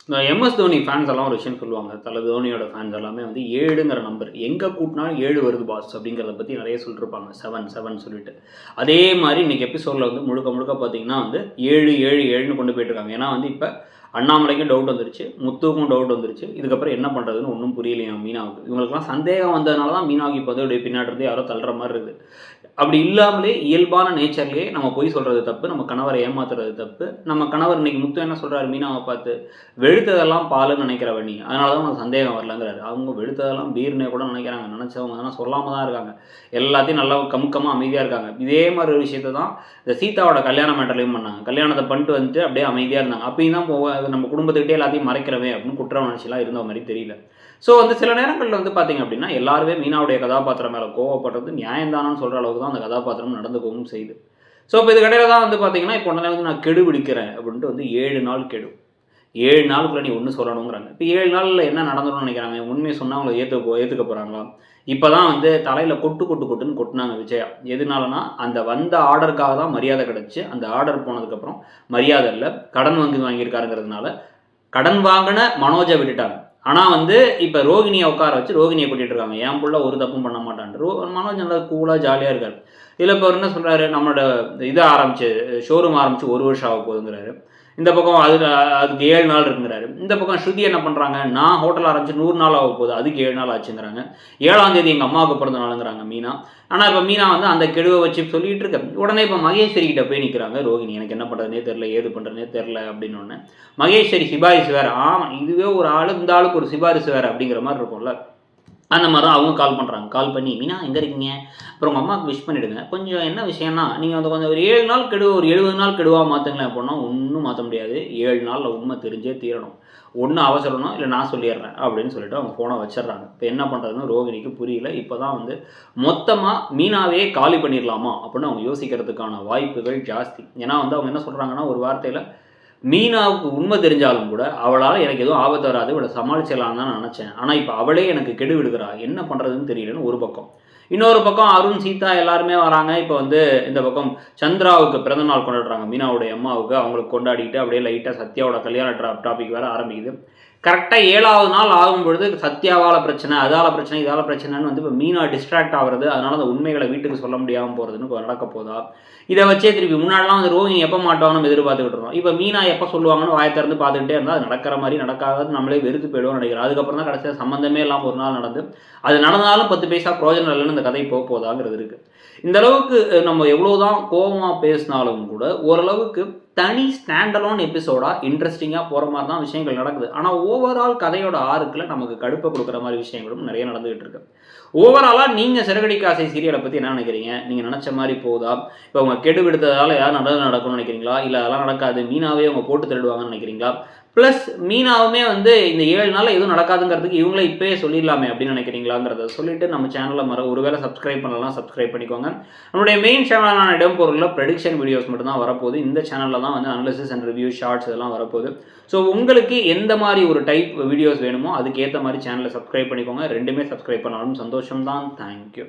இந்த MS Dhoni fans எல்லாம் ஒரு விஷயம் சொல்லுவாங்க. தல தோனியோட ஃபேன்ஸ் எல்லாமே வந்து 7ங்கிற நம்பர் எங்கே கூட்டினாலும் 7 வருது பாஸ் அப்படிங்கிறத பற்றி நிறைய சொல்லியிருப்பாங்க. 7 சொல்லிட்டு. அதே மாதிரி இன்றைக்கி எபிசோடில் வந்து முழுக்க முழுக்க பார்த்தீங்கன்னா வந்து 7 கொண்டு போயிட்டுருக்காங்க. ஏன்னா வந்து இப்போ அண்ணாமலைக்கும் டவுட் வந்துருச்சு, முத்துவுக்கும் டவுட் வந்துருச்சு. இதுக்கப்புறம் என்ன பண்ணுறதுன்னு ஒன்றும் புரியலையா மீனாவுக்கு. இவங்களுக்குலாம் சந்தேகம் வந்ததுனால தான் மீனாவுக்கு இப்போ வந்து பின்னாடி இருந்து யாரோ தள்ளுற மாதிரி இருக்குது. அப்படி இல்லாமலே இயல்பான நேச்சர்லேயே நம்ம பொய் சொல்கிறது தப்பு, நம்ம கணவரை ஏமாத்துறது தப்பு. நம்ம கணவர் இன்னைக்கு முத்து என்ன சொல்கிறாரு மீனாவை பார்த்து, வெளுத்ததெல்லாம் பாலுன்னு நினைக்கிறவ நீ, அதனால தான் உனக்கு சந்தேகம் வரலங்கிறாரு. அவங்க வெளுத்ததெல்லாம் பீர்னே கூட நினைக்கிறாங்க, நினச்சவங்க தானே சொல்லாமல் தான் இருக்காங்க. எல்லாத்தையும் நல்லா கமுக்கமாக அமைதியாக இருக்காங்க. இதே மாதிரி ஒரு விஷயத்தை தான் இந்த சீதாவோட கல்யாண மேட்டர்லையும் பண்ணாங்க. கல்யாணத்தை பண்ணிட்டு வந்துட்டு அப்படியே அமைதியாக இருந்தாங்க. அப்பயும் தான் நம்ம குடும்பத்துக்கிட்டே எல்லாத்தையும் மறைக்கிறவே அப்படின்னு குற்ற உணர்ச்சிலாம் இருந்த மாதிரி தெரியல. ஸோ வந்து சில நேரங்களில் வந்து பார்த்திங்க அப்படின்னா எல்லாருமே மீனாவுடைய கதாபாத்திரம் மேலே கோவப்படுறது நியாயம்தானு சொல்கிற அளவுக்கு தான் அந்த கதாபாத்திரம் நடந்துக்கவும் செய்யுது. ஸோ இப்போ இது கடையில் தான் வந்து பார்த்திங்கன்னா இப்போ உடனே வந்து நான் கெடு பிடிக்கிறேன் அப்படின்ட்டு வந்து 7 நாள் கெடு, 7 நாளுக்குள்ளே நீ ஒன்று சொல்லணுங்கிறாங்க. இப்போ 7 நாளில் என்ன நடந்துடணும்னு நினைக்கிறாங்க? உண்மையை சொன்னால் அவங்களை ஏற்றுக்க போகிறாங்களா? இப்போ தான் வந்து தலையில் கொட்டுன்னு கொட்டினாங்க விஜயா. எதுனாலனா அந்த வந்த ஆர்டருக்காக தான் மரியாதை கிடச்சி, அந்த ஆர்டர் போனதுக்கப்புறம் மரியாதை இல்லை, கடன் வாங்கியிருக்காருங்கிறதுனால கடன் வாங்கின மனோஜை விட்டுட்டாங்க. ஆனால் வந்து இப்போ ரோகிணியை உட்கார வச்சு ரோகிணியை கூட்டிகிட்டு இருக்காங்க. என் புள்ள ஒரு தப்பும் பண்ண மாட்டான்ட்டு. மனோஜ் நல்லா கூலாக ஜாலியாக இருக்கார். இதில் இப்போ என்ன சொல்கிறாரு, நம்மளோட இதை ஆரம்பிச்சு ஷோரூம் ஆரம்பித்து 1 வருஷம் ஆக போகுதுங்கிறாரு. இந்த பக்கம் அதுக்கு 7 நாள் இருக்குங்கிறாரு. இந்த பக்கம் ஸ்ருதி என்ன பண்ணுறாங்க, நான் ஹோட்டல் ஆரம்பிச்சு 100 நாள் ஆக போகுது, அதுக்கு 7 நாள் ஆச்சுங்கிறாங்க. 7ஆம் தேதி எங்கள் அம்மாவுக்கு பிறந்த நாளுங்கிறாங்க மீனா. ஆனால் இப்போ மீனா வந்து அந்த கெடுவை வச்சு சொல்லிகிட்டு இருக்க. உடனே இப்போ மகேஸ்வரி கிட்ட போய் நிற்கிறாங்க ரோகிணி. எனக்கு என்ன பண்ணுறதுனே தெரில, ஏது பண்ணுறதுனே தெரில அப்படின்னு ஒன்று. மகேஸ்வரி சிபாரிசு வேறு. ஆமாம், இதுவே ஒரு ஆள், இந்த ஆளுக்கு ஒரு சிபாரிசு வேறு அப்படிங்கிற மாதிரி இருக்கும்ல. அந்த மாதிரி தான் அவங்க கால் பண்ணுறாங்க. கால் பண்ணி மீனா எங்கே இருக்கீங்க, அப்புறம் உங்கள் அம்மாவுக்கு விஷ் பண்ணிவிடுங்க, கொஞ்சம் என்ன விஷயம்னா நீங்கள் வந்து கொஞ்சம் ஒரு 7 நாள் கெடுவா, ஒரு 70 நாள் கெடுவாக மாற்றுங்களேன் அப்படின்னா ஒன்றும் மாற்ற முடியாது. 7 நாளில் உண்மை தெரிஞ்சே தீரணும். ஒன்று அவசரணும், இல்லை நான் சொல்லிடுறேன் அப்படின்னு சொல்லிட்டு அவங்க ஃபோனை வச்சிடுறாங்க. இப்போ என்ன பண்ணுறதுன்னு ரோகிணிக்கு புரியல. இப்போ தான் வந்து மொத்தமாக மீனாவே காலி பண்ணிடலாமா அப்படின்னு அவங்க யோசிக்கிறதுக்கான வாய்ப்புகள் ஜாஸ்தி. ஏன்னா வந்து அவங்க என்ன சொல்கிறாங்கன்னா, ஒரு வார்த்தையில் மீனாவுக்கு உண்மை தெரிஞ்சாலும் கூட அவளால் எனக்கு எதுவும் ஆபத்து வராது, இவளை சமாளிச்சிடலான்னு தான் நினச்சேன். ஆனால் இப்போ அவளே எனக்கு கெடு விடுகிறா, என்ன பண்ணுறதுன்னு தெரியலன்னு ஒரு பக்கம். இன்னொரு பக்கம் அருண், சீதா எல்லாருமே வராங்க. இப்போ வந்து இந்த பக்கம் சந்திராவுக்கு பிறந்தநாள் கொண்டாடுறாங்க, மீனாவுடைய அம்மாவுக்கு. அவங்களுக்கு கொண்டாடிட்டு அப்படியே லைட்டாக சத்யாவோட கல்யாண டாபிக் வேறு ஆரம்பிக்குது. கரெக்டாக 7ஆவது நாள் ஆகும்பொழுது சத்யாவால் பிரச்சனை, அதால் பிரச்சனை, இதால் பிரச்சனைன்னு வந்து இப்போ மீனா டிஸ்ட்ராக்ட் ஆகிறது. அதனால் அந்த உண்மைகளை வீட்டுக்கு சொல்ல முடியாமல் போகிறதுன்னு நடக்க போதா. இதை வச்சே திருப்பி முன்னாடிலாம் வந்து ரோஹிணி எப்போ மாட்டோம்னு எதிர்பார்த்துக்கிட்டு இருந்தோம். இப்போ மீனா எப்போ சொல்லுவாங்கன்னு வாயை திறந்து பார்த்துக்கிட்டே இருந்தால் அது நடக்கிற மாதிரி நடக்காது, நம்மளே வெறுத்து போயிடுவோம்னு நினைக்கிறோம். அதுக்கப்புறம் தான் கடைசியாக சம்மந்தமே இல்லாமல் ஒரு நாள் நடந்து அது நடந்தாலும் 10 பைசா பிரோஜனம் இல்லைன்னு இந்த கதை போதாங்கிறது இருக்குது. இந்த அளவுக்கு நம்ம எவ்வளோதான் கோபமாக பேசினாலும் கூட ஓரளவுக்கு தனி ஸ்டாண்டலோன் எபிசோடாக இன்ட்ரெஸ்டிங்காக போகிற மாதிரி தான் விஷயங்கள் நடக்குது. ஆனால் ஓவரால் கதையோட ஆறுக்கில் நமக்கு கடுப்பை கொடுக்குற மாதிரி விஷயங்களும் நிறைய நடந்துகிட்டு இருக்கு. ஓவராலாக நீங்கள் சிறகடிக்க ஆசை சீரியலை பற்றி என்ன நினைக்கிறீங்க? நீங்கள் நினச்ச மாதிரி போகுதா? இப்போ அவங்க கெடு விடுத்ததால் யாரும் நல்லது நடக்கும்னு நினைக்கிறீங்களா? இல்லை அதெல்லாம் நடக்காது, மீனாவே அவங்க போட்டு தள்ளிடுவாங்கன்னு நினைக்கிறீங்களா? ப்ளஸ் மீனாவுமே வந்து இந்த 7 நாளில் எதுவும் நடக்காதுங்கிறதுக்கு இவங்களே இப்போயே சொல்லிடலாமே அப்படின்னு நினைக்கிறீங்களாங்கிறத சொல்லிவிட்டு நம்ம சேனலில் ஒருவேளை சப்ஸ்கிரைப் பண்ணலாம், சப்ஸ்கிரைப் பண்ணிக்கோங்க. நம்மளுடைய மெயின் சேனலான இடம்பொருளில் ப்ரெடிக்ஷன் வீடியோஸ் மட்டும் தான் வரப்போகுது. இந்த சேனலில் தான் வந்து அனாலிசிஸ் அண்ட் ரிவ்யூ, ஷார்ட்ஸ் இதெல்லாம் வரப்போகுது. ஸோ உங்களுக்கு எந்த மாதிரி ஒரு டைப் வீடியோஸ் வேணுமோ அதுக்கேற்ற மாதிரி சேனலை சப்ஸ்கிரைப் பண்ணிக்கோங்க. ரெண்டுமே சப்ஸ்கிரைப் பண்ணாலும் சந்தோஷம் தான். தேங்க்யூ.